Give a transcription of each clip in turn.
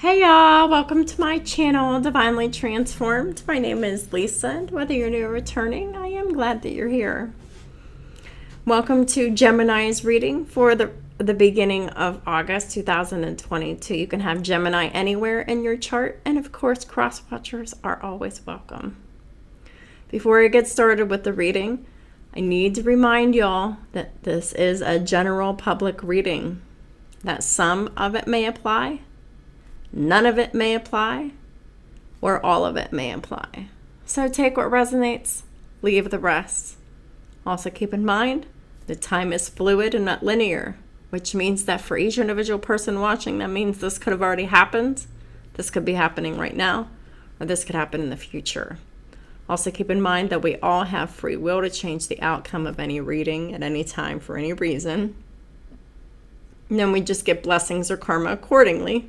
Hey y'all, welcome to my channel, Divinely Transformed. My name is Lisa, and whether you're new or returning, I am glad that you're here. Welcome to Gemini's reading for the beginning of August 2022. You can have Gemini anywhere in your chart, and of course, cross-watchers are always welcome. Before I get started with the reading, I need to remind y'all that this is a general public reading, that some of it may apply, none of it may apply, or all of it may apply. So take what resonates, leave the rest. Also keep in mind that time is fluid and not linear, which means that for each individual person watching, that means this could have already happened, this could be happening right now, or this could happen in the future. Also keep in mind that we all have free will to change the outcome of any reading at any time for any reason. And then we just get blessings or karma accordingly.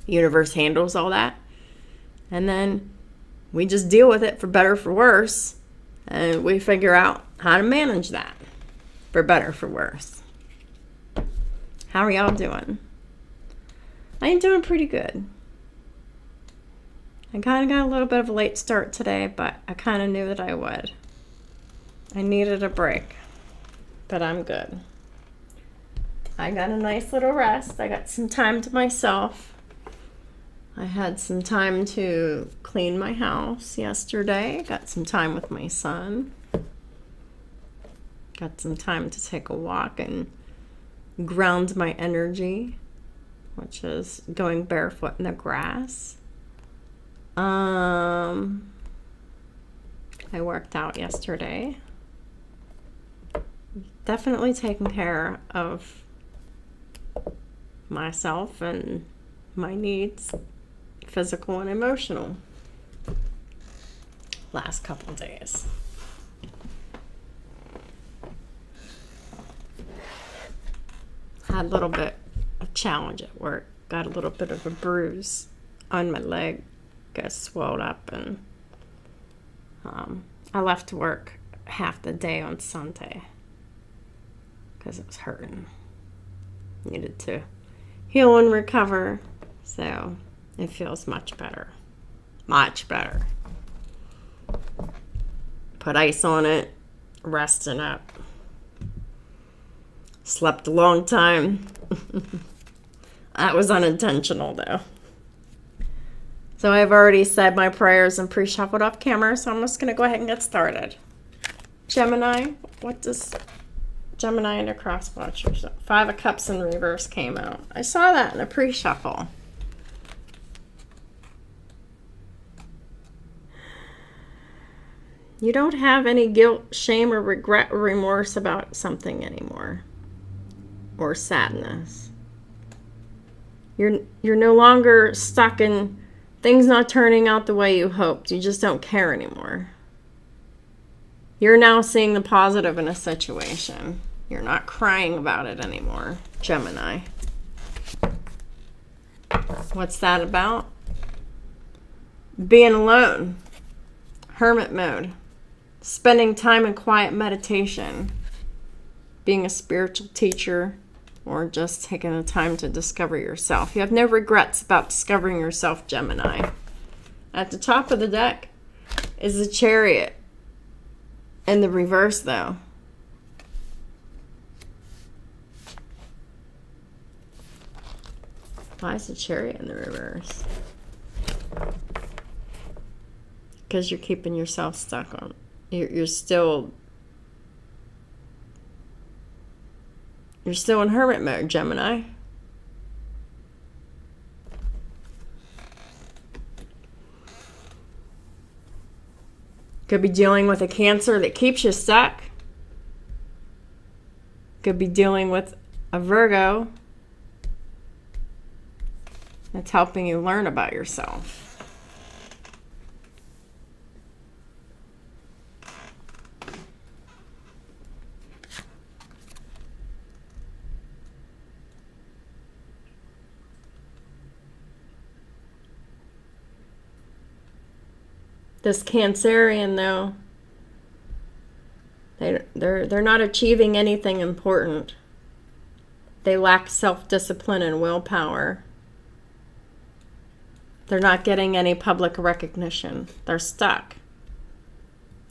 The universe handles all that. And then we just deal with it for better or for worse. And we figure out how to manage that for better or for worse. How are y'all doing? I am doing pretty good. I kind of got a little bit of a late start today, but I kind of knew that I would. I needed a break, but I'm good. I got a nice little rest. I got some time to myself. I had some time to clean my house yesterday. Got some time with my son. Got some time to take a walk and ground my energy, which is going barefoot in the grass. I worked out yesterday. Definitely taking care of myself and my needs, physical and emotional, last couple days. Had a little bit of challenge at work. Got a little bit of a bruise on my leg. Got swelled up, and I left work half the day on Sunday because it was hurting. Needed to heal and recover, so it feels much better. Much better. Put ice on it, resting up. Slept a long time. That was unintentional, though. So I've already said my prayers and pre-shuffled off camera, so I'm just going to go ahead and get started. Gemini, what does Gemini and a cross-watcher? Five of Cups in reverse came out. I saw that in a pre-shuffle. You don't have any guilt, shame, or regret or remorse about something anymore. Or sadness. You're no longer stuck in things not turning out the way you hoped. You just don't care anymore. You're now seeing the positive in a situation. You're not crying about it anymore, Gemini. What's that about? Being alone. Hermit mode. Spending time in quiet meditation. Being a spiritual teacher. Or just taking the time to discover yourself. You have no regrets about discovering yourself, Gemini. At the top of the deck is the Chariot. In the reverse, though. Why is the Chariot in the reverse? Because you're keeping yourself stuck on. You're still in hermit mode, Gemini. Could be dealing with a Cancer that keeps you stuck. Could be dealing with a Virgo that's helping you learn about yourself. This Cancerian, though, they're not achieving anything important. They lack self-discipline and willpower. They're not getting any public recognition. They're stuck.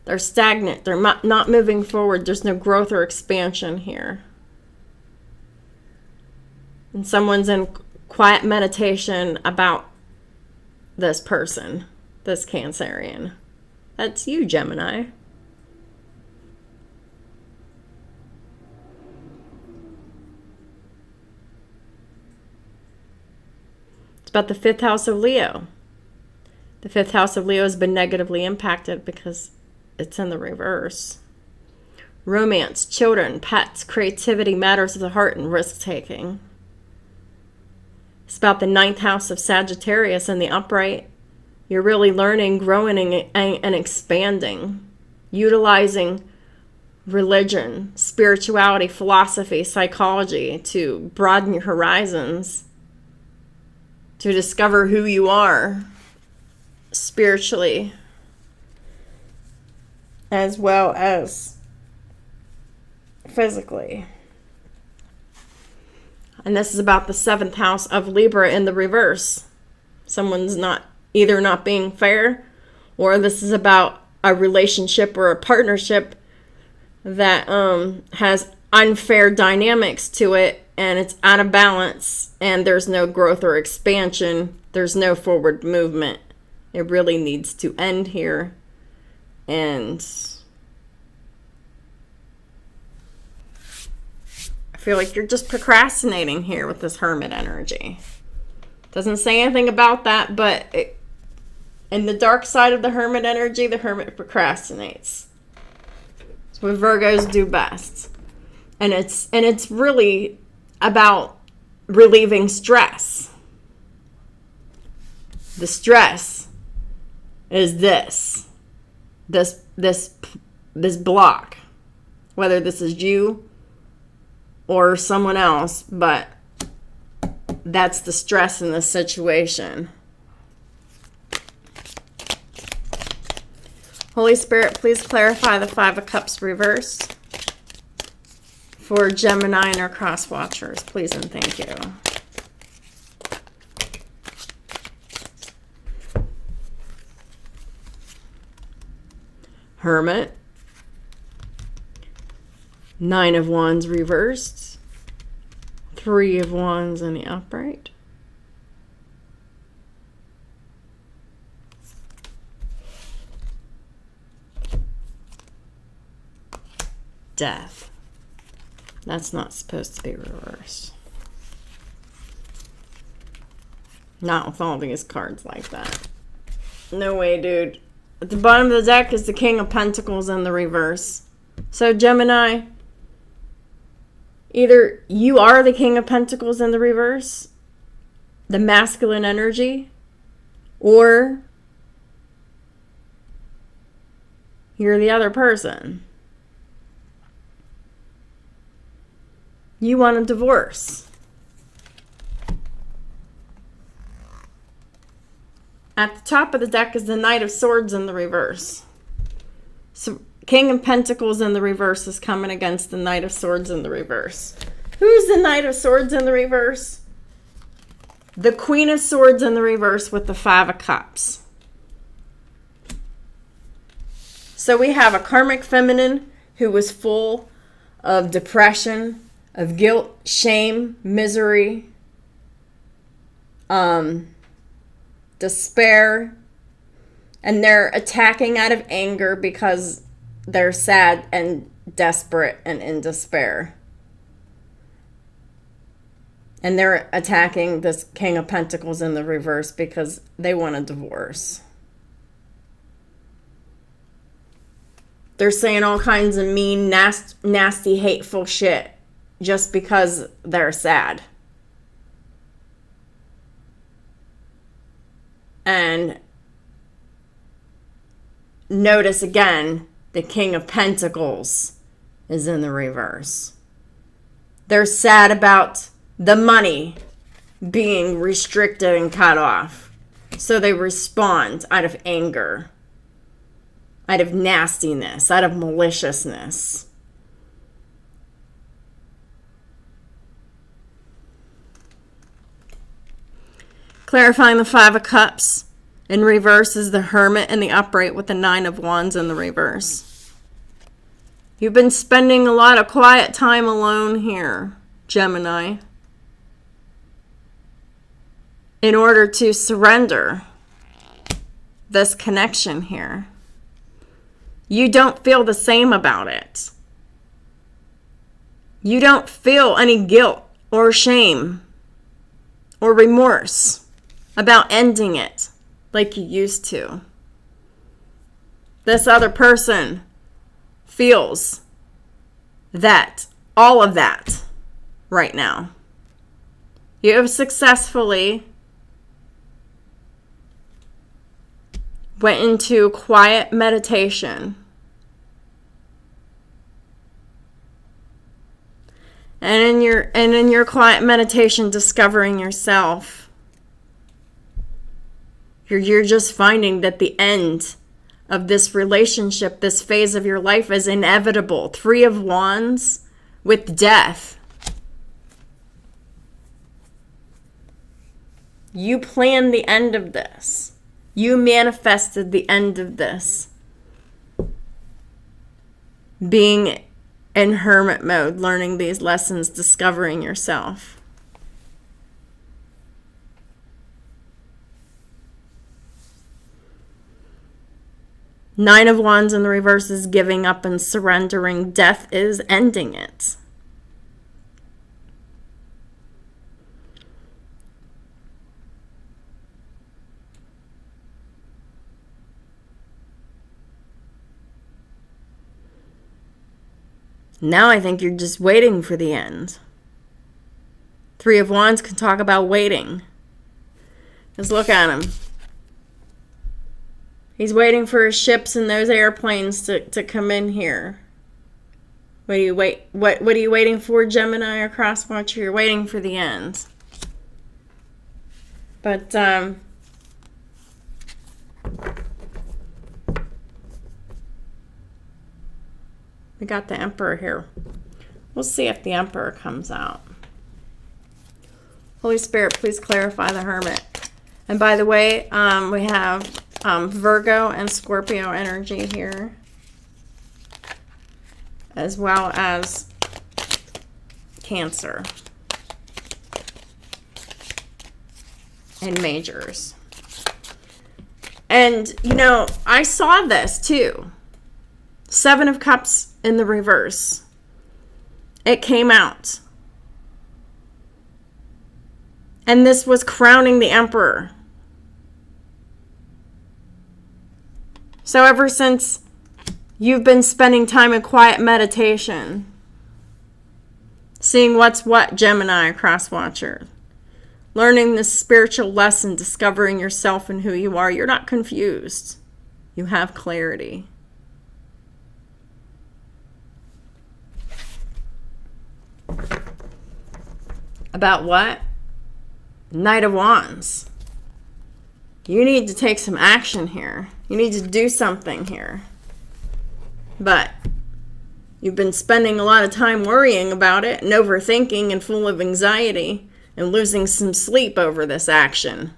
They're stagnant. They're not moving forward. There's no growth or expansion here. And someone's in quiet meditation about this person, this Cancerian. That's you, Gemini. It's about the 5th house of Leo. The 5th house of Leo has been negatively impacted because it's in the reverse. Romance, children, pets, creativity, matters of the heart, and risk-taking. It's about the 9th house of Sagittarius in the upright. You're really learning, growing, and expanding. Utilizing religion, spirituality, philosophy, psychology to broaden your horizons. To discover who you are spiritually, as well as physically. And this is about the 7th house of Libra in the reverse. Someone's either not being fair, or this is about a relationship or a partnership that has unfair dynamics to it, and it's out of balance, and there's no growth or expansion. There's no forward movement. It really needs to end here. And I feel like you're just procrastinating here with this Hermit energy. Doesn't say anything about that, but in the dark side of the Hermit energy, the Hermit procrastinates. It's what Virgos do best. And it's really about relieving stress. The stress is this block, whether this is you or someone else, but that's the stress in this situation. Holy Spirit, please clarify the 5 of Cups reversed for Gemini and our cross watchers, please and thank you. Hermit, 9 of Wands reversed, 3 of Wands in the upright. Death. That's not supposed to be reversed. Not with all these cards like that. No way, dude. At the bottom of the deck is the King of Pentacles in the reverse. So, Gemini, either you are the King of Pentacles in the reverse, the masculine energy, or you're the other person. You want a divorce. At the top of the deck is the Knight of Swords in the reverse. So King of Pentacles in the reverse is coming against the Knight of Swords in the reverse. Who's the Knight of Swords in the reverse? The Queen of Swords in the reverse with the 5 of Cups. So we have a karmic feminine who was full of depression, of guilt, shame, misery, despair, and they're attacking out of anger because they're sad and desperate and in despair. And they're attacking this King of Pentacles in the reverse because they want a divorce. They're saying all kinds of mean, nasty, hateful shit just because they're sad. And notice again, the King of Pentacles is in the reverse. They're sad about the money being restricted and cut off. So they respond out of anger, out of nastiness, out of maliciousness. Clarifying the Five of Cups. In reverse is the Hermit and the upright with the Nine of Wands in the reverse. You've been spending a lot of quiet time alone here, Gemini, in order to surrender this connection here. You don't feel the same about it. You don't feel any guilt or shame or remorse about ending it like you used to. This other person feels that, all of that right now. You have successfully went into quiet meditation. And in your quiet meditation, discovering yourself, you're just finding that the end of this relationship, this phase of your life, is inevitable. Three of Wands with death. You planned the end of this. You manifested the end of this. Being in hermit mode, learning these lessons, discovering yourself. Nine of Wands in the reverse is giving up and surrendering. Death is ending it. Now I think you're just waiting for the end. Three of Wands can talk about waiting. Just look at him. He's waiting for his ships and those airplanes to come in here. What are you waiting for, Gemini or Crosswatcher? You're waiting for the end. But we got the Emperor here. We'll see if the Emperor comes out. Holy Spirit, please clarify the Hermit. And by the way, we have Virgo and Scorpio energy here, as well as Cancer and Majors. And, you know, I saw this too. Seven of Cups in the reverse. It came out. And this was crowning the Emperor. So ever since you've been spending time in quiet meditation, seeing what's what, Gemini, Crosswatcher, learning this spiritual lesson, discovering yourself and who you are, you're not confused. You have clarity. About what? Knight of Wands. You need to take some action here. You need to do something here. But you've been spending a lot of time worrying about it and overthinking and full of anxiety and losing some sleep over this action.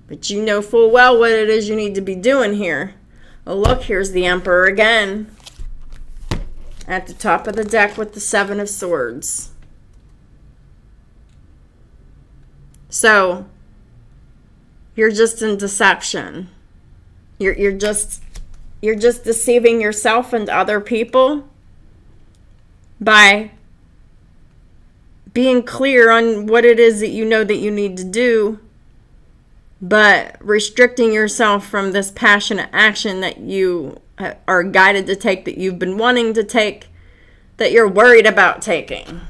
But you know full well what it is you need to be doing here. Oh, look, here's the Emperor again. At the top of the deck with the Seven of Swords. So, you're just in deception. You're just deceiving yourself and other people by being clear on what it is that you know that you need to do, but restricting yourself from this passionate action that you are guided to take, that you've been wanting to take, that you're worried about taking.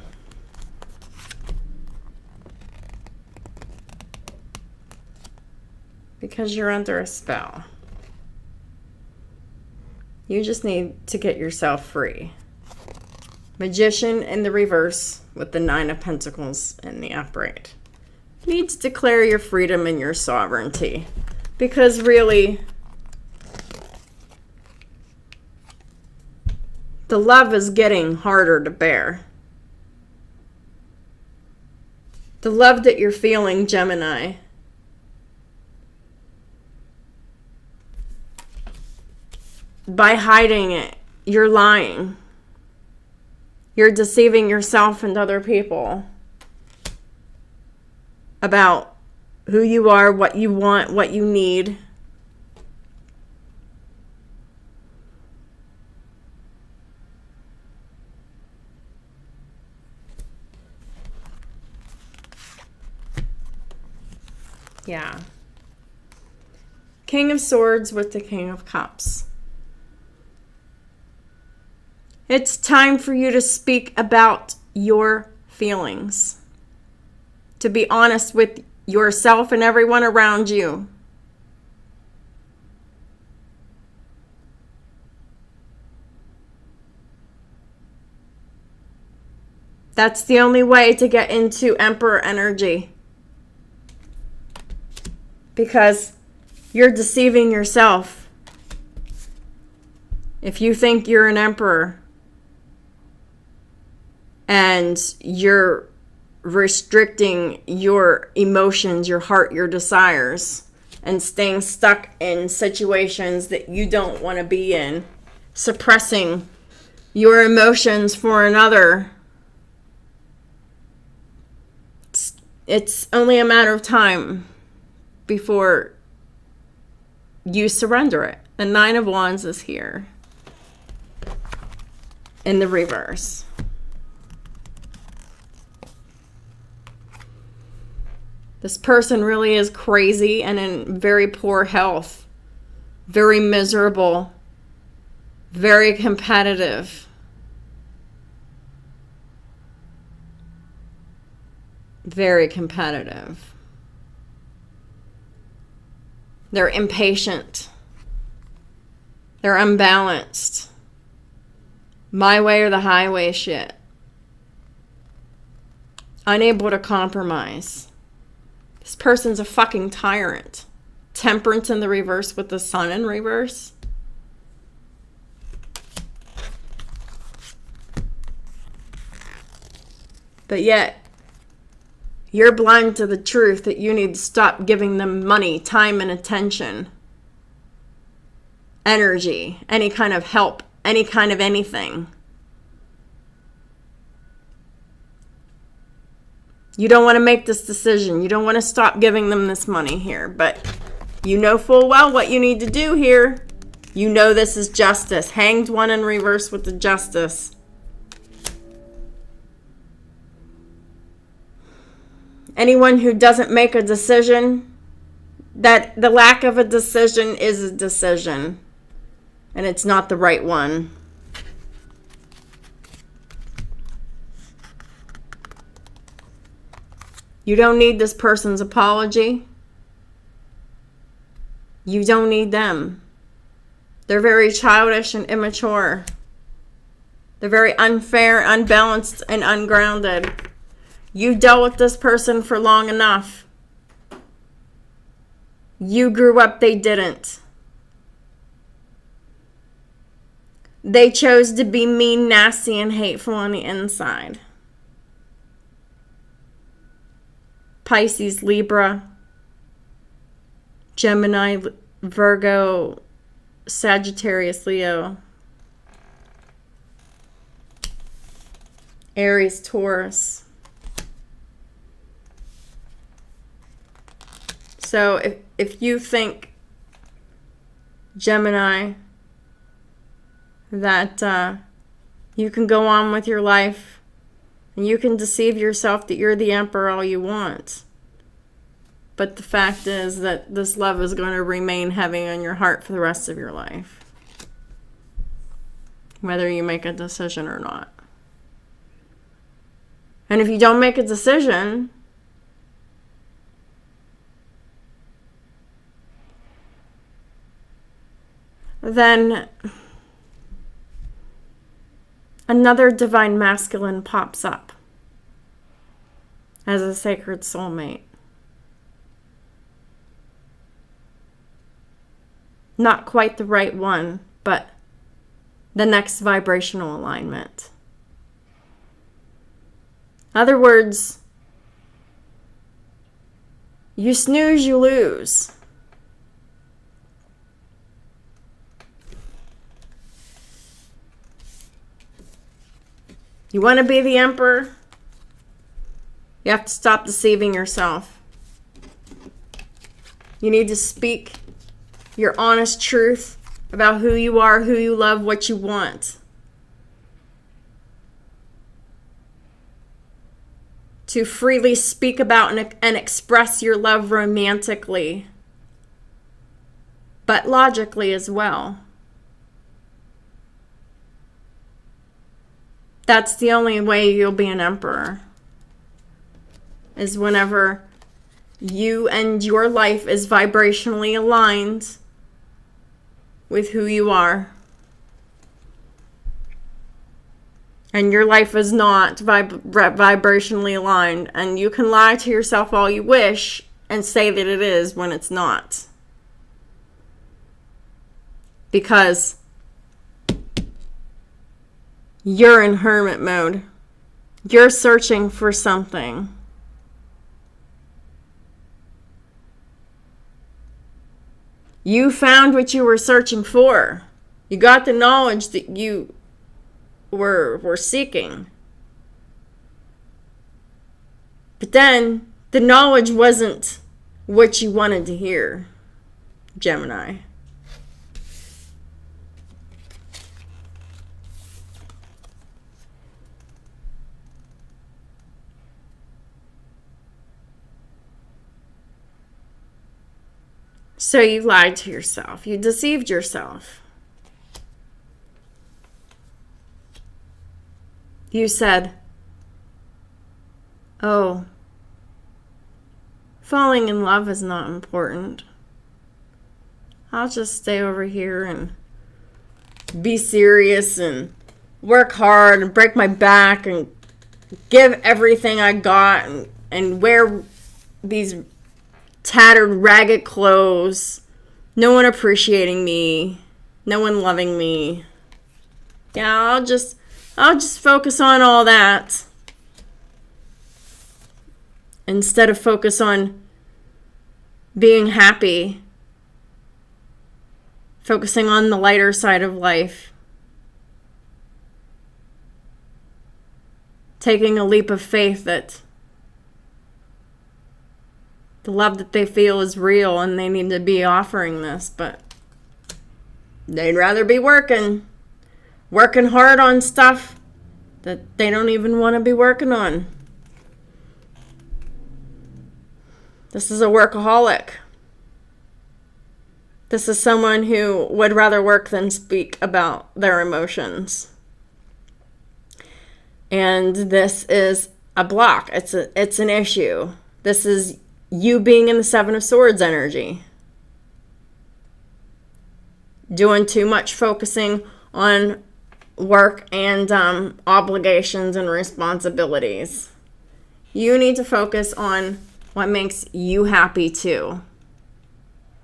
Because you're under a spell. You just need to get yourself free. Magician in the reverse with the Nine of Pentacles in the upright. You need to declare your freedom and your sovereignty. Because really, the love is getting harder to bear. The love that you're feeling, Gemini, by hiding it, you're lying. You're deceiving yourself and other people about who you are, what you want, what you need. Yeah. King of Swords with the King of Cups. It's time for you to speak about your feelings. To be honest with yourself and everyone around you. That's the only way to get into Emperor energy. Because you're deceiving yourself. If you think you're an emperor and you're restricting your emotions, your heart, your desires, and staying stuck in situations that you don't want to be in, suppressing your emotions for another, it's only a matter of time before you surrender it. The Nine of Wands is here in the reverse. This person really is crazy and in very poor health, very miserable, very competitive. Very competitive. They're impatient. They're unbalanced. My way or the highway shit. Unable to compromise. This person's a fucking tyrant. Temperance in the reverse with the Sun in reverse. But yet, you're blind to the truth that you need to stop giving them money, time, and attention. Energy, any kind of help, any kind of anything. You don't want to make this decision. You don't want to stop giving them this money here. But you know full well what you need to do here. You know this is justice. Hanged One in reverse with the Justice. Anyone who doesn't make a decision, that the lack of a decision is a decision. And it's not the right one. You don't need this person's apology. You don't need them. They're very childish and immature. They're very unfair, unbalanced, and ungrounded. You dealt with this person for long enough. You grew up, they didn't. They chose to be mean, nasty, and hateful on the inside. Pisces, Libra, Gemini, Virgo, Sagittarius, Leo, Aries, Taurus. So if you think, Gemini, that you can go on with your life and you can deceive yourself that you're the emperor all you want. But the fact is that this love is going to remain heavy on your heart for the rest of your life. Whether you make a decision or not. And if you don't make a decision, then another divine masculine pops up as a sacred soulmate. Not quite the right one, but the next vibrational alignment. In other words, You snooze, you lose. You want to be the emperor? You have to stop deceiving yourself. You need to speak your honest truth about who you are, who you love, what you want. To freely speak about and express your love romantically, but logically as well. That's the only way you'll be an emperor, is whenever you and your life is vibrationally aligned with who you are. And your life is not vibrationally aligned. And you can lie to yourself all you wish and say that it is when it's not. Because you're in hermit mode. You're searching for something. You found what you were searching for. You got the knowledge that you were seeking. But then the knowledge wasn't what you wanted to hear, Gemini. So you lied to yourself. You deceived yourself. You said, oh, falling in love is not important. I'll just stay over here and be serious and work hard and break my back and give everything I got and wear these tattered, ragged clothes. No one appreciating me. No one loving me. Yeah, I'll just focus on all that instead of focus on being happy, focusing on the lighter side of life, taking a leap of faith that the love that they feel is real and they need to be offering this, but they'd rather be working hard on stuff that they don't even want to be working on. This is a workaholic. This is someone who would rather work than speak about their emotions. And this is a block. It's an issue. This is you being in the Seven of Swords energy. Doing too much focusing on work and obligations and responsibilities. You need to focus on what makes you happy too.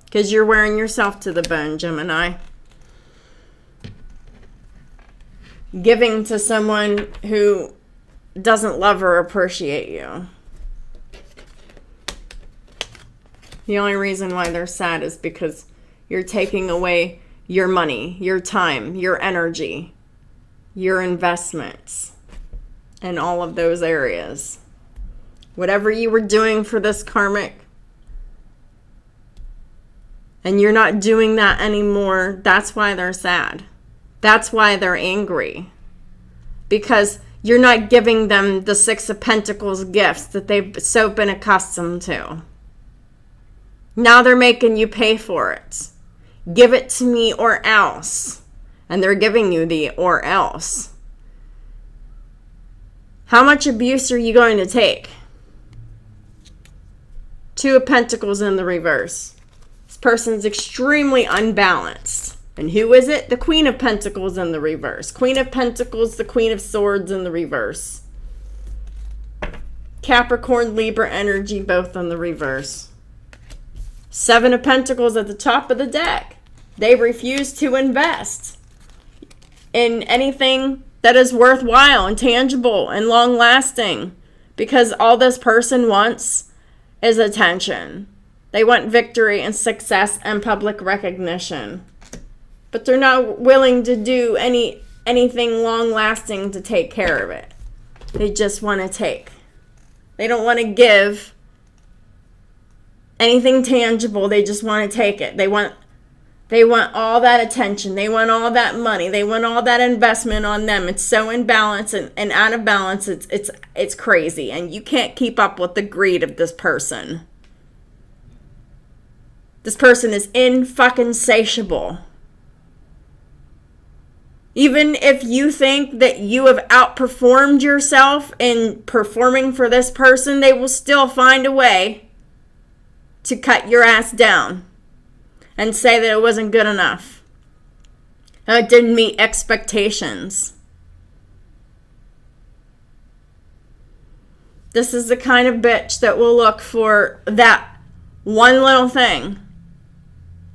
Because you're wearing yourself to the bone, Gemini. Giving to someone who doesn't love or appreciate you. The only reason why they're sad is because you're taking away your money, your time, your energy, your investments, and all of those areas. Whatever you were doing for this karmic, and you're not doing that anymore, that's why they're sad. That's why they're angry. Because you're not giving them the Six of Pentacles gifts that they've so been accustomed to. Now they're making you pay for it. Give it to me or else. And they're giving you the or else. How much abuse are you going to take? Two of Pentacles in the reverse. This person's extremely unbalanced. And who is it? The Queen of Pentacles in the reverse. Queen of Pentacles, the Queen of Swords in the reverse. Capricorn, Libra energy, both in the reverse. Seven of Pentacles at the top of the deck. They refuse to invest in anything that is worthwhile and tangible and long-lasting, because all this person wants is attention. They want victory and success and public recognition. But they're not willing to do anything long-lasting to take care of it. They just want to take. They don't want to give anything tangible. They just want to take it. They want all that attention. They want all that money. They want all that investment on them. It's so imbalanced and out of balance. It's crazy. And you can't keep up with the greed of this person. This person is insatiable. Even if you think that you have outperformed yourself in performing for this person, they will still find a way to cut your ass down and say that it wasn't good enough. It didn't meet expectations. This is the kind of bitch that will look for that one little thing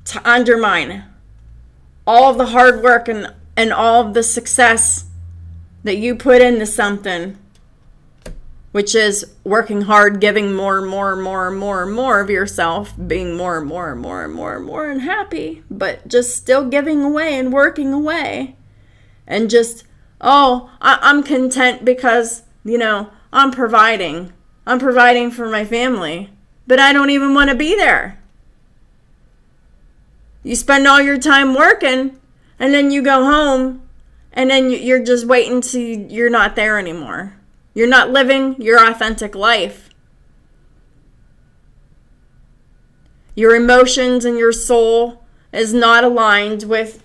to undermine all of the hard work and all of the success that you put into something, which is working hard, giving more of yourself, being more and happy, but just still giving away and working away. And just, I'm content because, I'm providing. I'm providing for my family, but I don't even want to be there. You spend all your time working, and then you go home, and then you're just waiting till you're not there anymore. You're not living your authentic life. Your emotions and your soul is not aligned with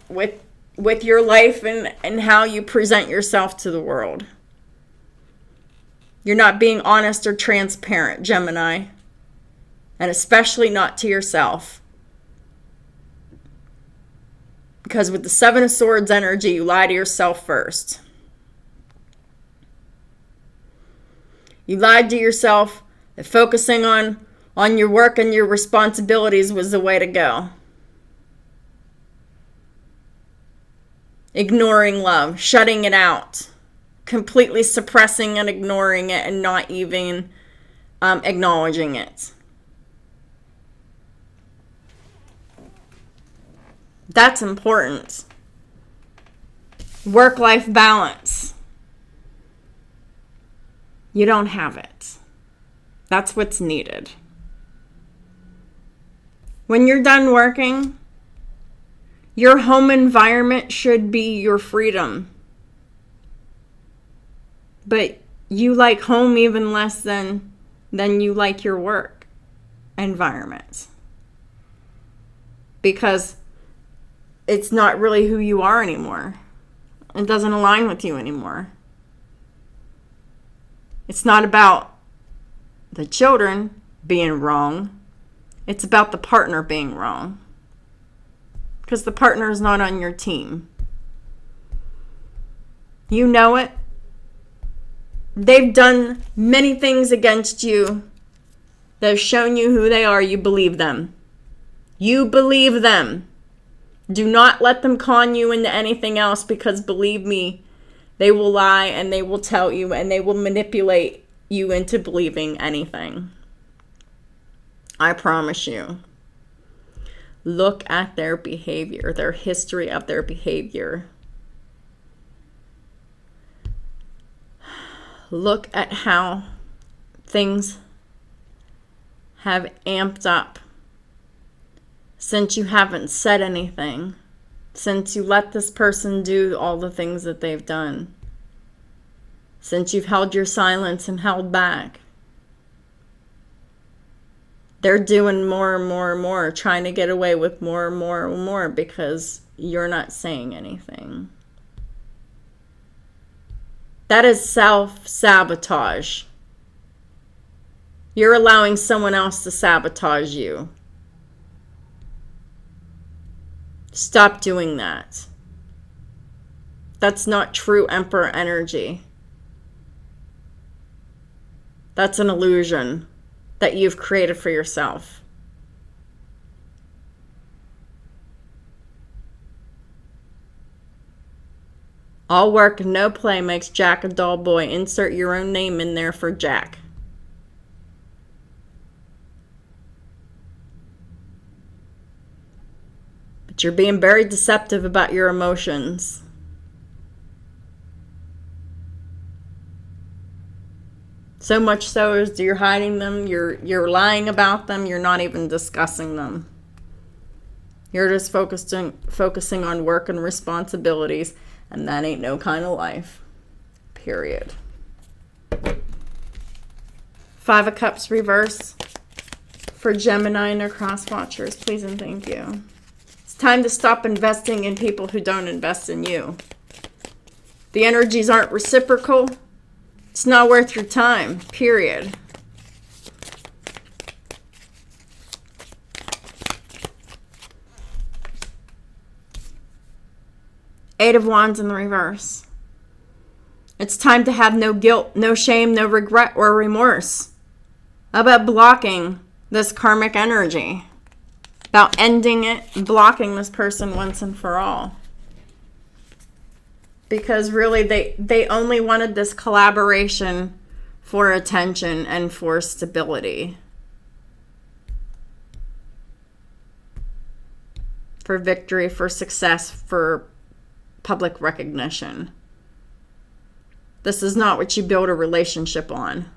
your life and how you present yourself to the world. You're not being honest or transparent, Gemini, and especially not to yourself. Because with the Seven of Swords energy, you lie to yourself first. You lied to yourself that focusing on your work and your responsibilities was the way to go. Ignoring love, shutting it out, completely suppressing and ignoring it and not even acknowledging it. That's important. Work-life balance. You don't have it. That's what's needed. When you're done working, your home environment should be your freedom. But you like home even less than you like your work environment. Because it's not really who you are anymore. It doesn't align with you anymore. It's not about the children being wrong. It's about the partner being wrong. Because the partner is not on your team. You know it. They've done many things against you that have shown you who they are. You believe them. You believe them. Do not let them con you into anything else, because believe me, they will lie and they will tell you and they will manipulate you into believing anything. I promise you. Look at their behavior, their history of their behavior. Look at how things have amped up since you haven't said anything, since you let this person do all the things that they've done, since you've held your silence and held back. They're doing more and more, trying to get away with more and more because you're not saying anything. That is self-sabotage. You're allowing someone else to sabotage you. Stop doing that. That's not true Emperor energy. That's an illusion that you've created for yourself. All work and no play makes Jack a dull boy. Insert your own name in there for Jack. But you're being very deceptive about your emotions. So much so as you're hiding them, you're lying about them, you're not even discussing them. You're just focusing on work and responsibilities, and that ain't no kind of life. Period. 5 of Cups reverse for Gemini and their cross watchers, please and thank you. It's time to stop investing in people who don't invest in you. The energies aren't reciprocal. It's not worth your time, period. Eight of Wands in the reverse. It's time to have no guilt, no shame, no regret or remorse about blocking this karmic energy, about ending it, blocking this person once and for all. Because really they only wanted this collaboration for attention and for stability. For victory, for success, for public recognition. This is not what you build a relationship on.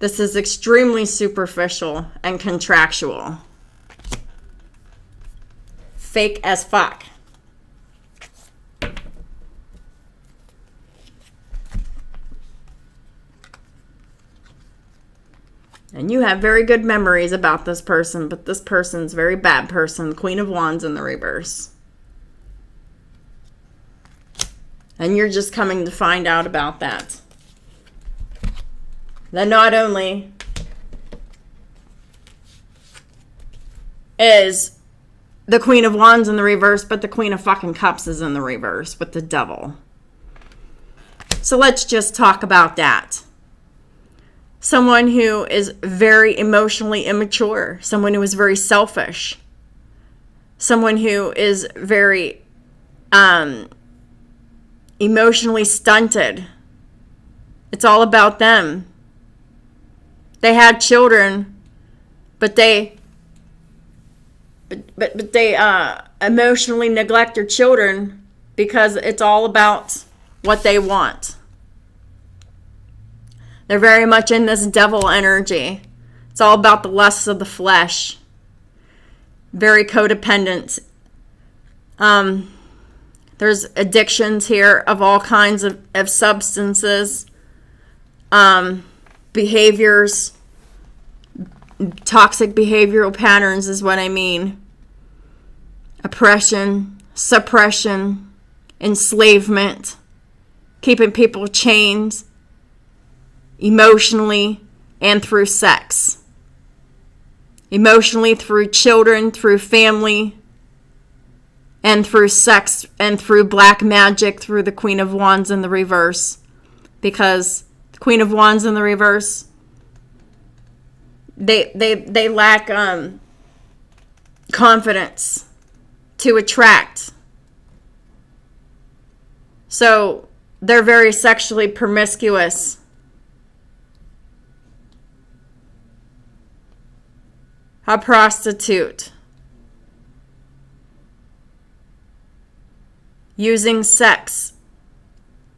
This is extremely superficial and contractual. Fake as fuck. And you have very good memories about this person, but this person's a very bad person. Queen of Wands in the reverse. And you're just coming to find out about that. That not only is the Queen of Wands in the reverse, but the Queen of fucking Cups is in the reverse with the Devil. So let's just talk about that. Someone who is very emotionally immature. Someone who is very selfish. Someone who is very emotionally stunted. It's all about them. They had children, but they emotionally neglect their children because it's all about what they want. They're very much in this devil energy. It's all about the lusts of the flesh. Very codependent. There's addictions here of all kinds of substances, behaviors, toxic behavioral patterns is what I mean. Oppression, suppression, enslavement, keeping people chained emotionally and through sex. Emotionally through children, through family, and through sex, and through black magic, through the Queen of Wands in the reverse. Because the Queen of Wands in the reverse, they lack confidence to attract. So they're very sexually promiscuous. A prostitute. Using sex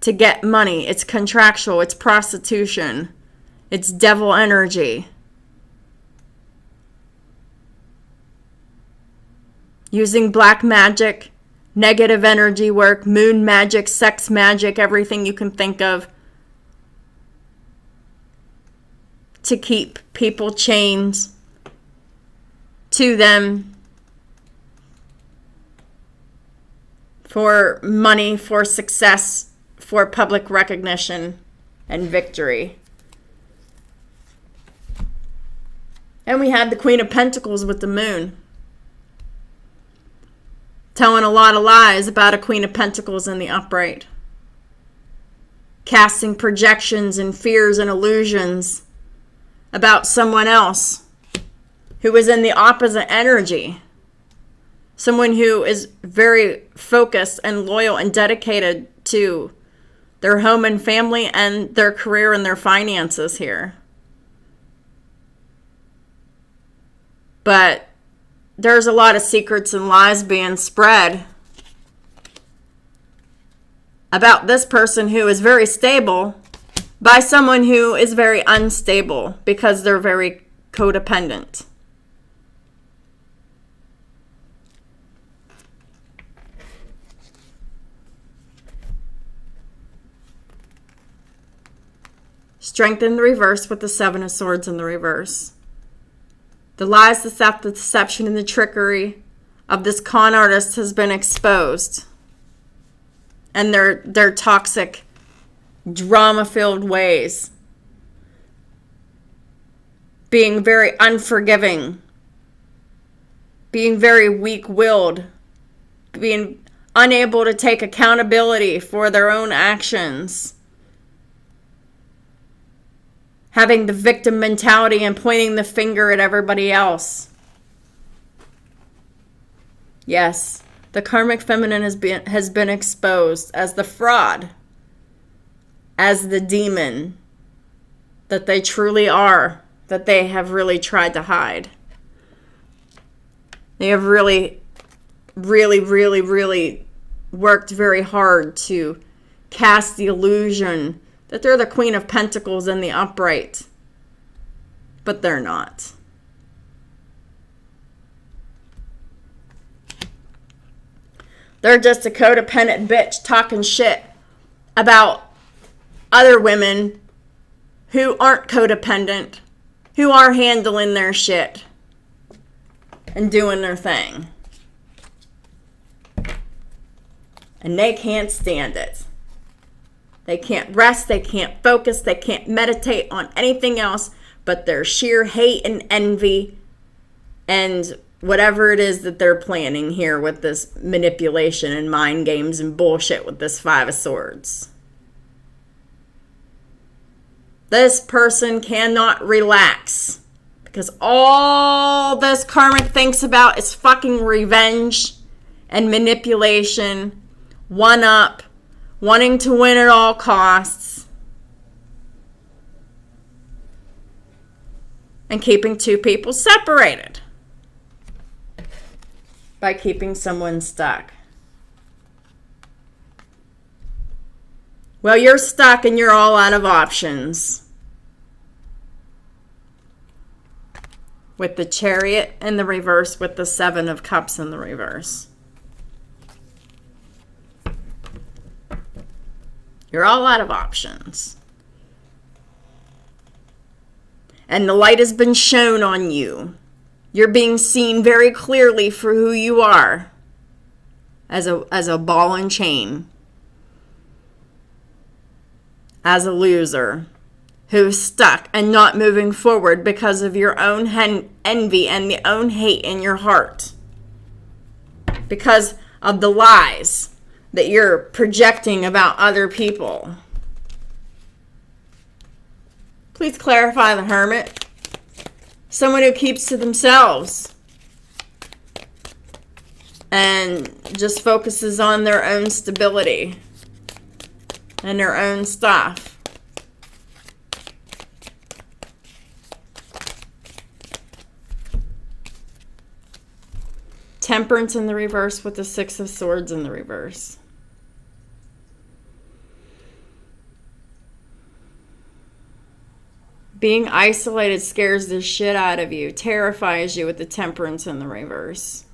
to get money. It's contractual. It's prostitution. It's devil energy. Using black magic, negative energy work, moon magic, sex magic, everything you can think of to keep people chained to them for money, for success, for public recognition and victory. And we had the Queen of Pentacles with the moon, telling a lot of lies about a Queen of Pentacles in the upright, casting projections and fears and illusions about someone else who was in the opposite energy. Someone who is very focused and loyal and dedicated to their home and family and their career and their finances here. But there's a lot of secrets and lies being spread about this person who is very stable by someone who is very unstable because they're very codependent. Strength in the reverse with the Seven of Swords in the reverse. The lies, the theft, the deception, and the trickery of this con artist has been exposed. And their toxic, drama-filled ways. Being very unforgiving. Being very weak-willed. Being unable to take accountability for their own actions. Having the victim mentality and pointing the finger at everybody else. Yes, the karmic feminine has been exposed as the fraud, as the demon that they truly are, that they have really tried to hide. They have really, really, really, really worked very hard to cast the illusion that they're the Queen of Pentacles in the upright. But they're not. They're just a codependent bitch talking shit about other women who aren't codependent, who are handling their shit and doing their thing. And they can't stand it. They can't rest, they can't focus, they can't meditate on anything else but their sheer hate and envy and whatever it is that they're planning here with this manipulation and mind games and bullshit with this Five of Swords. This person cannot relax because all this karmic thinks about is fucking revenge and manipulation, one up, wanting to win at all costs, and keeping two people separated by keeping someone stuck. Well, you're stuck and you're all out of options. With the Chariot in the reverse, with the Seven of Cups in the reverse. You're all out of options. And the light has been shown on you. You're being seen very clearly for who you are. As a ball and chain. As a loser. Who's stuck and not moving forward because of your own envy and the own hate in your heart. Because of the lies that you're projecting about other people. Please clarify the Hermit. Someone who keeps to themselves and just focuses on their own stability and their own stuff. Temperance in the reverse with the Six of Swords in the reverse. Being isolated scares the shit out of you, terrifies you with the Temperance in the reverse.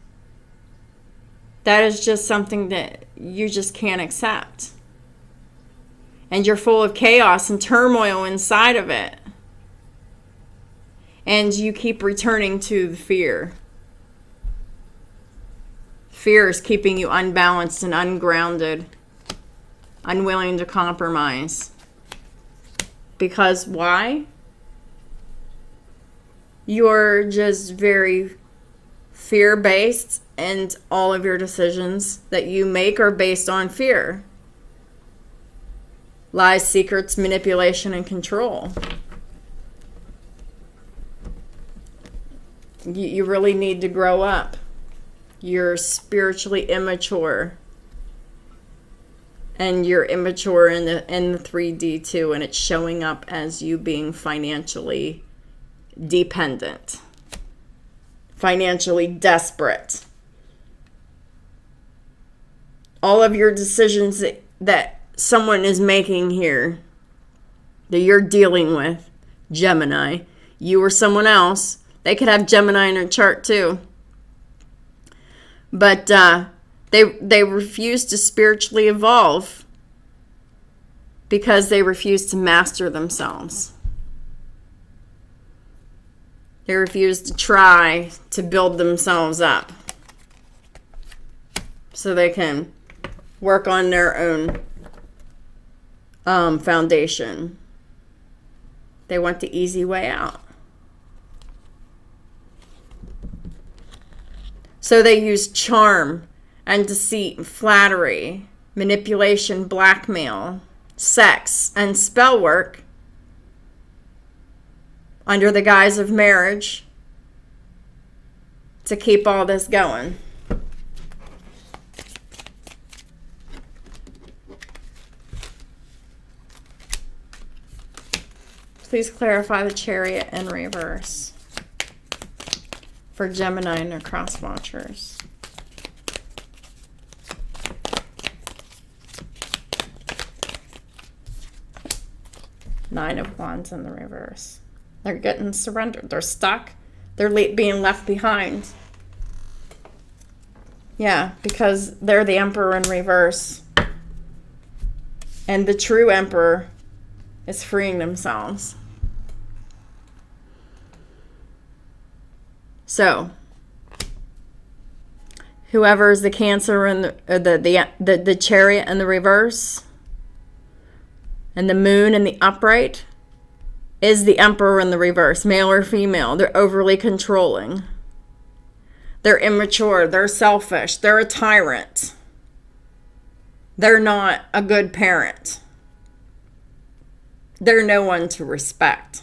That is just something that you just can't accept. And you're full of chaos and turmoil inside of it. And you keep returning to the fear. Fear is keeping you unbalanced and ungrounded, unwilling to compromise. Because why? You're just very fear-based, and all of your decisions that you make are based on fear. Lies, secrets, manipulation, and control. You really need to grow up. You're spiritually immature. And you're immature in the 3D too, and it's showing up as you being financially dependent. financially desperate. All of your decisions that someone is making here, that you're dealing with, Gemini, you or someone else, they could have Gemini in their chart too. But they refuse to spiritually evolve because they refuse to master themselves. They refuse to try to build themselves up so they can work on their own foundation. They want the easy way out. So they use charm and deceit and flattery, manipulation, blackmail, sex, and spell work under the guise of marriage to keep all this going. Please clarify the Chariot in reverse for Gemini and their cross watchers. Nine of Wands in the reverse. They're getting surrendered. They're stuck. They're being left behind. Yeah, because they're the Emperor in reverse. And the true Emperor is freeing themselves. So, whoever is the Cancer and the Chariot in the reverse, and the Moon in the upright, is the Emperor in the reverse, male or female. They're overly controlling. They're immature. They're selfish. They're a tyrant. They're not a good parent. They're no one to respect.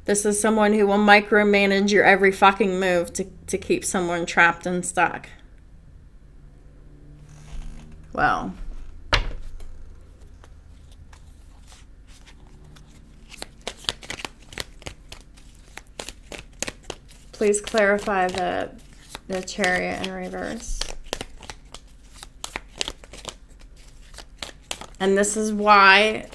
This is someone who will micromanage your every fucking move to keep someone trapped and stuck. Well, please clarify the Chariot in reverse. And this is why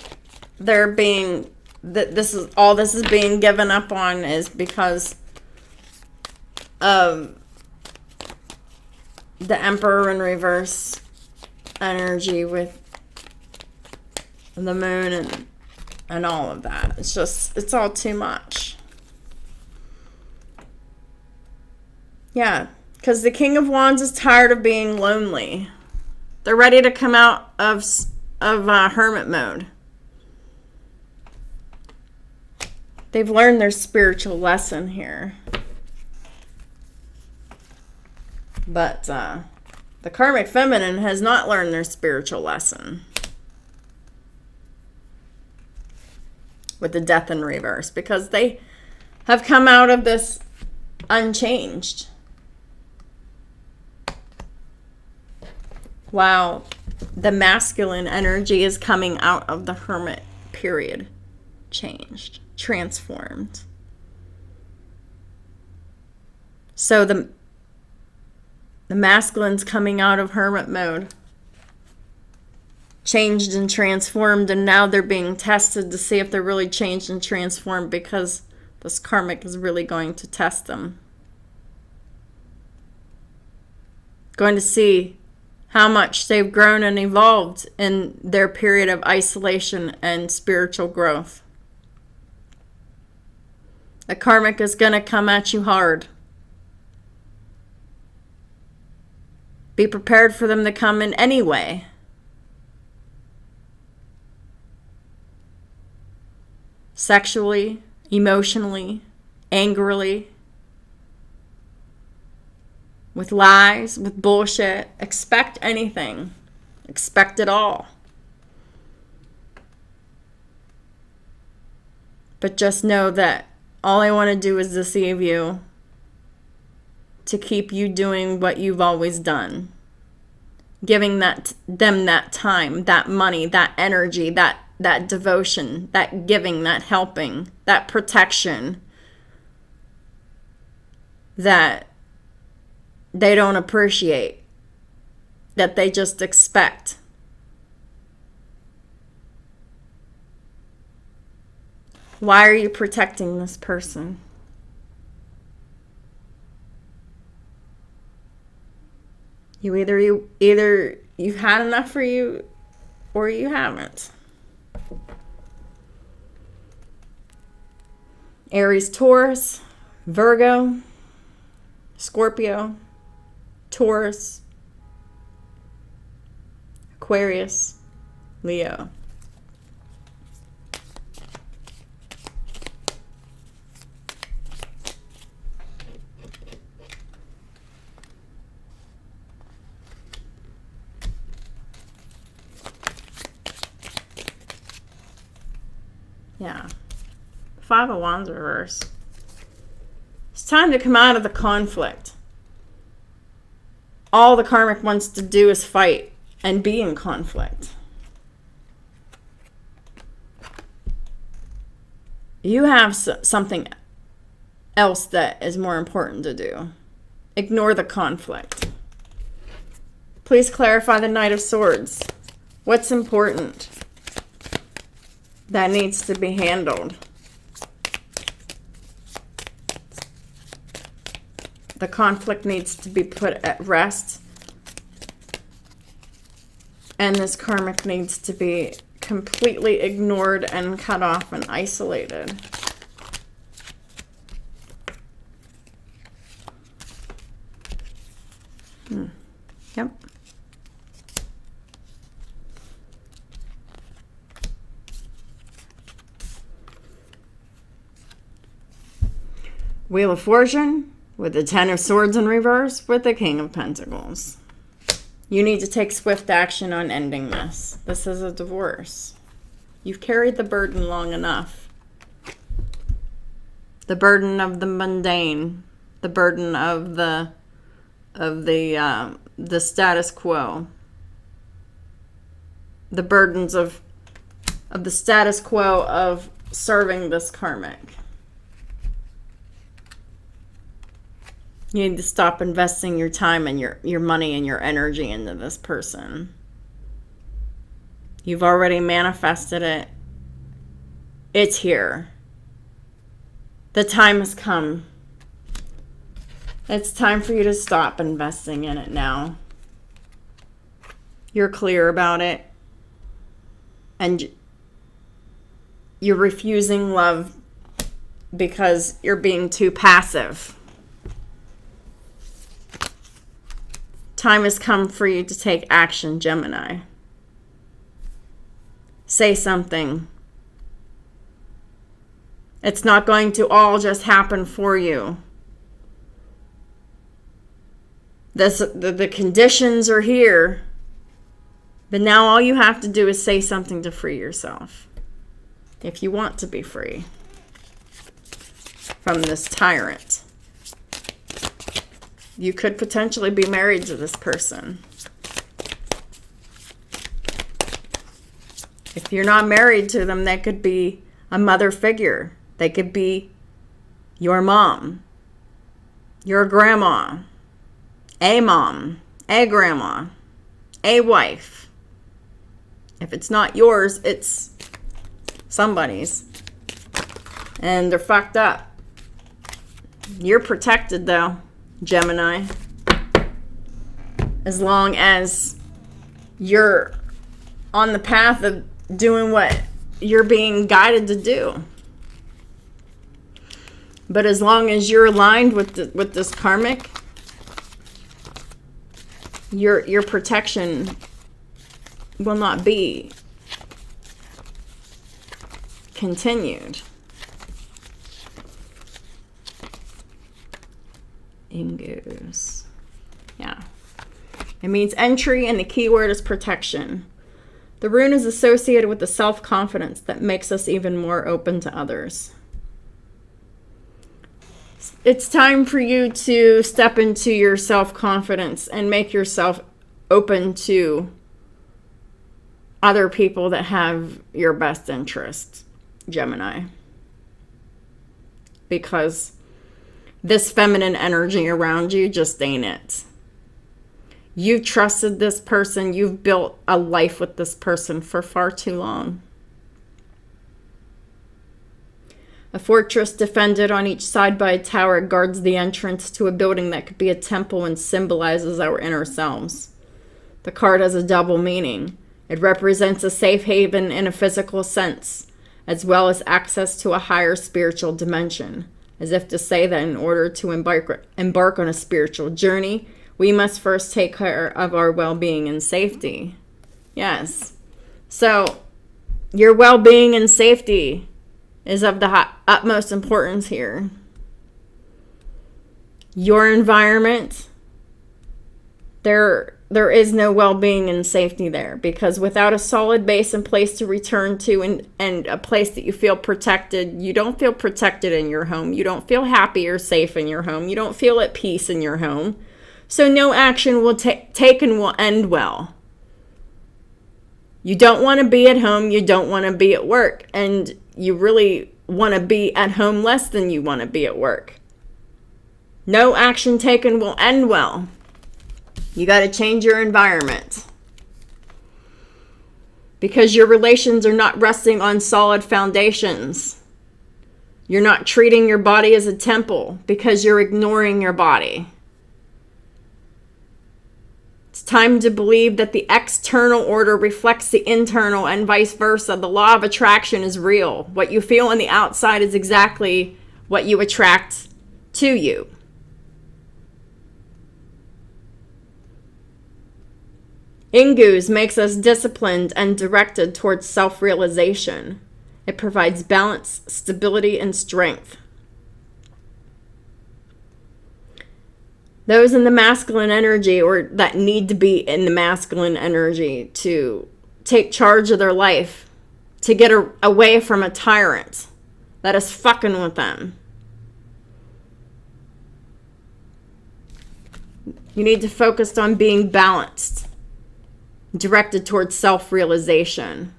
they're being, this is being given up on, is because of the Emperor in reverse energy with the Moon and all of that. It's all too much. Yeah, because the King of Wands is tired of being lonely. They're ready to come out of hermit mode. They've learned their spiritual lesson here. But the Karmic Feminine has not learned their spiritual lesson with the Death in reverse, because they have come out of this unchanged. Wow, the masculine energy is coming out of the Hermit period, changed, transformed. So the masculine's coming out of hermit mode, changed and transformed, and now they're being tested to see if they're really changed and transformed, because this karmic is really going to test them. Going to see how much they've grown and evolved in their period of isolation and spiritual growth. The karmic is going to come at you hard. Be prepared for them to come in any way. Sexually, emotionally, angrily, with lies, with bullshit. Expect anything. Expect it all. But just know that all I want to do is deceive you, to keep you doing what you've always done. giving them that time, that money, that energy, that devotion, that giving, that helping, that protection that they don't appreciate, that they just expect. Why are you protecting this person? Either you've had enough for you or you haven't. Aries, Taurus, Virgo, Scorpio, Taurus, Aquarius, Leo. Yeah. Five of Wands reverse. It's time to come out of the conflict. All the Karmic wants to do is fight and be in conflict. You have something else that is more important to do. Ignore the conflict. Please clarify the Knight of Swords. What's important that needs to be handled? The conflict needs to be put at rest. And this karmic needs to be completely ignored and cut off and isolated. Yep. Wheel of Fortune with the Ten of Swords in reverse with the King of Pentacles. You need to take swift action on ending this. This is a divorce. You've carried the burden long enough. The burden of the mundane, the burden of the status quo, the burdens of the status quo of serving this karmic. You need to stop investing your time and your money and your energy into this person. You've already manifested it. It's here. The time has come. It's time for you to stop investing in it now. You're clear about it. And you're refusing love because you're being too passive. Time has come for you to take action, Gemini. Say something. It's not going to all just happen for you. The conditions are here. But now all you have to do is say something to free yourself. If you want to be free from this tyrant. You could potentially be married to this person. If you're not married to them, they could be a mother figure. They could be your mom, your grandma, a mom, a grandma, a wife. If it's not yours, it's somebody's. And they're fucked up. You're protected though, Gemini. As long as you're on the path of doing what you're being guided to do. But as long as you're aligned with this karmic, your protection will not be continued. Ingoes. Yeah. It means entry, and the key word is protection. The rune is associated with the self-confidence that makes us even more open to others. It's time for you to step into your self-confidence and make yourself open to other people that have your best interest, Gemini. Because this feminine energy around you just ain't it. You've trusted this person. You've built a life with this person for far too long. A fortress defended on each side by a tower guards the entrance to a building that could be a temple and symbolizes our inner selves. The card has a double meaning. It represents a safe haven in a physical sense, as well as access to a higher spiritual dimension, as if to say that in order to embark on a spiritual journey, we must first take care of our well-being and safety. Yes. So, your well-being and safety is of the utmost importance here. Your environment, there is no well-being and safety there, because without a solid base and place to return to and a place that you feel protected, you don't feel protected in your home. You don't feel happy or safe in your home. You don't feel at peace in your home. So no action will taken will end well. You don't want to be at home. You don't want to be at work. And you really want to be at home less than you want to be at work. No action taken will end well. You got to change your environment. Because your relations are not resting on solid foundations. You're not treating your body as a temple because you're ignoring your body. It's time to believe that the external order reflects the internal and vice versa. The law of attraction is real. What you feel on the outside is exactly what you attract to you. Ingus makes us disciplined and directed towards self-realization. It provides balance, stability, and strength. Those in the masculine energy, or that need to be in the masculine energy to take charge of their life, to get away from a tyrant that is fucking with them. You need to focus on being balanced, directed towards self-realization.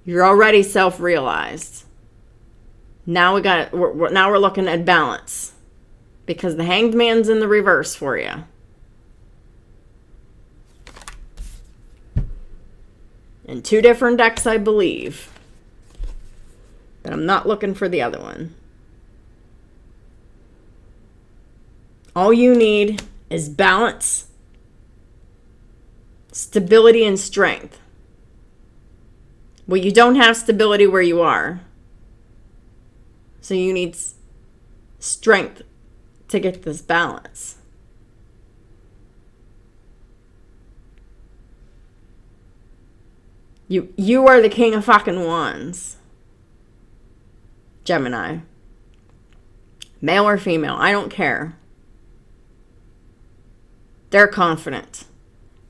You're already self-realized. Now we're looking at balance. Because the Hanged Man's in the reverse for you. In 2 different decks, I believe. But I'm not looking for the other one. All you need is balance, stability, and strength. Well, you don't have stability where you are. So you need strength to get this balance. You are the king of fucking wands. Gemini. Male or female, I don't care. They're confident.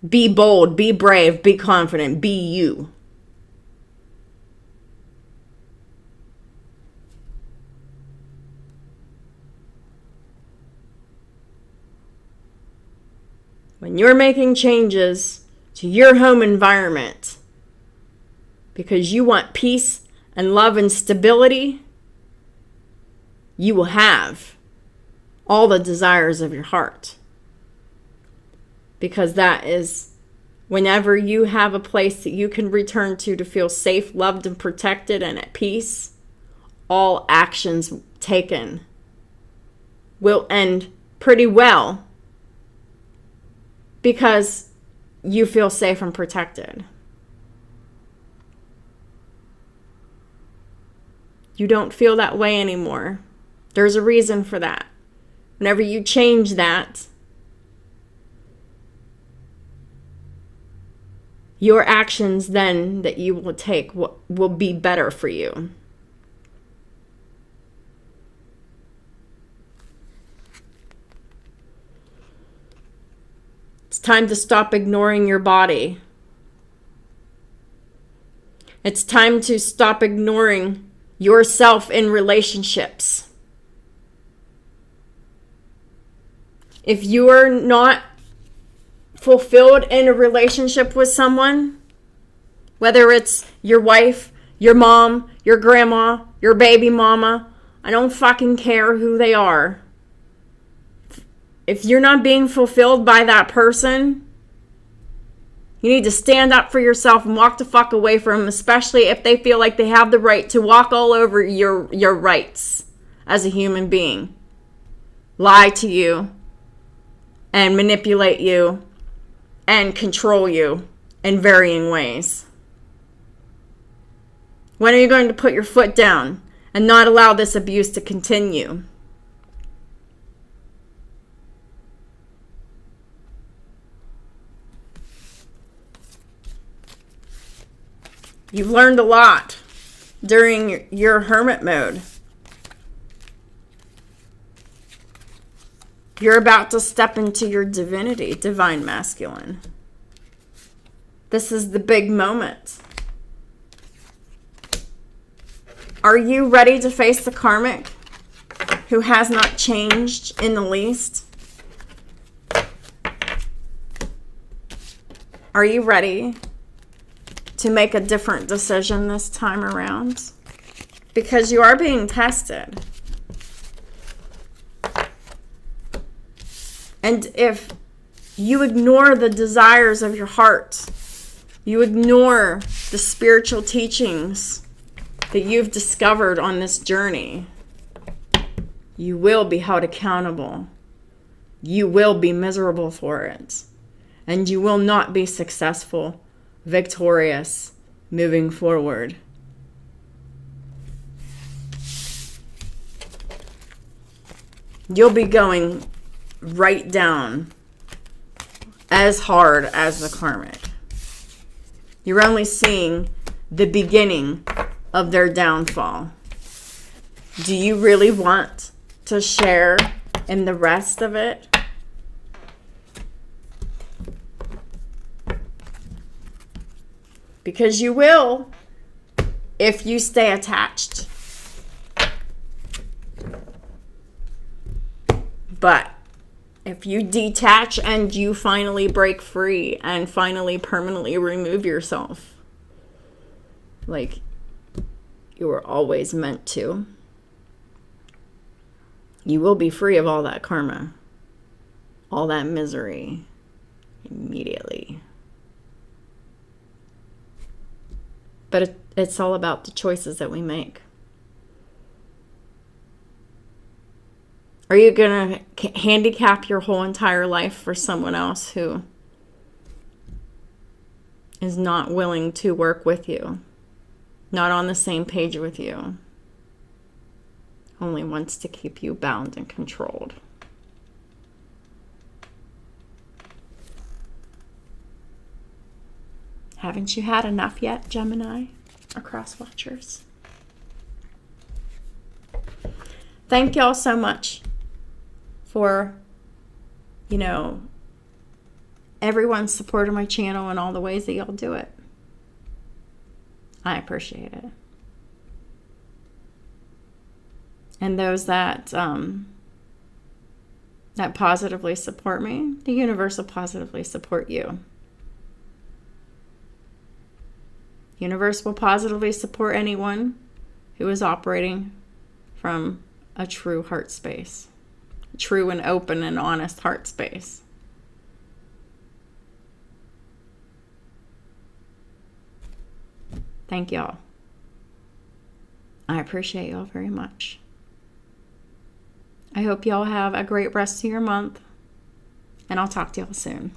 Be bold, be brave, be confident, be you. When you're making changes to your home environment because you want peace and love and stability, you will have all the desires of your heart. Because that is whenever you have a place that you can return to feel safe, loved, and protected and at peace, all actions taken will end pretty well. Because you feel safe and protected. You don't feel that way anymore. There's a reason for that. Whenever you change that, your actions then that you will take will be better for you. It's time to stop ignoring your body. It's time to stop ignoring yourself in relationships. If you are not fulfilled in a relationship with someone, whether it's your wife, your mom, your grandma, your baby mama, I don't fucking care who they are. If you're not being fulfilled by that person, you need to stand up for yourself and walk the fuck away from them, especially if they feel like they have the right to walk all over your rights as a human being. Lie to you and manipulate you and control you in varying ways. When are you going to put your foot down and not allow this abuse to continue? You've learned a lot during your hermit mode. You're about to step into your divinity, divine masculine. This is the big moment. Are you ready to face the karmic who has not changed in the least? Are you ready to make a different decision this time around? Because you are being tested. And if you ignore the desires of your heart, you ignore the spiritual teachings that you've discovered on this journey, you will be held accountable. You will be miserable for it. And you will not be successful, victorious, moving forward. You'll be going right down as hard as the karmic. You're only seeing the beginning of their downfall. Do you really want to share in the rest of it? Because you will if you stay attached. But if you detach and you finally break free and finally permanently remove yourself, like you were always meant to, you will be free of all that karma, all that misery immediately. But it's all about the choices that we make. Are you going to handicap your whole entire life for someone else who is not willing to work with you, not on the same page with you, only wants to keep you bound and controlled? Haven't you had enough yet, Gemini or cross watchers? Thank y'all so much for, everyone's support of my channel and all the ways that y'all do it. I appreciate it. And those that that positively support me, the universe will positively support you. Universe will positively support anyone who is operating from a true heart space. True and open and honest heart space. Thank y'all. I appreciate y'all very much. I hope y'all have a great rest of your month, and I'll talk to y'all soon.